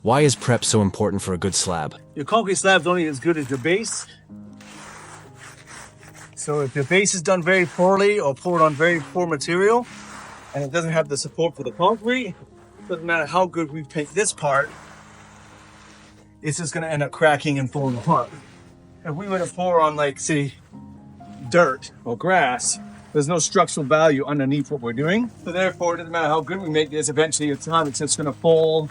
Why is prep so important for a good slab? Your concrete slab is only as good as your base. So if your base is done very poorly or poured on very poor material and it doesn't have the support for the concrete, doesn't matter how good we paint this part, it's just going to end up cracking and falling apart. If we were to pour on, like, say, dirt or grass, there's no structural value underneath what we're doing. So therefore, it doesn't matter how good we make this, eventually it's time, it's just going to fall,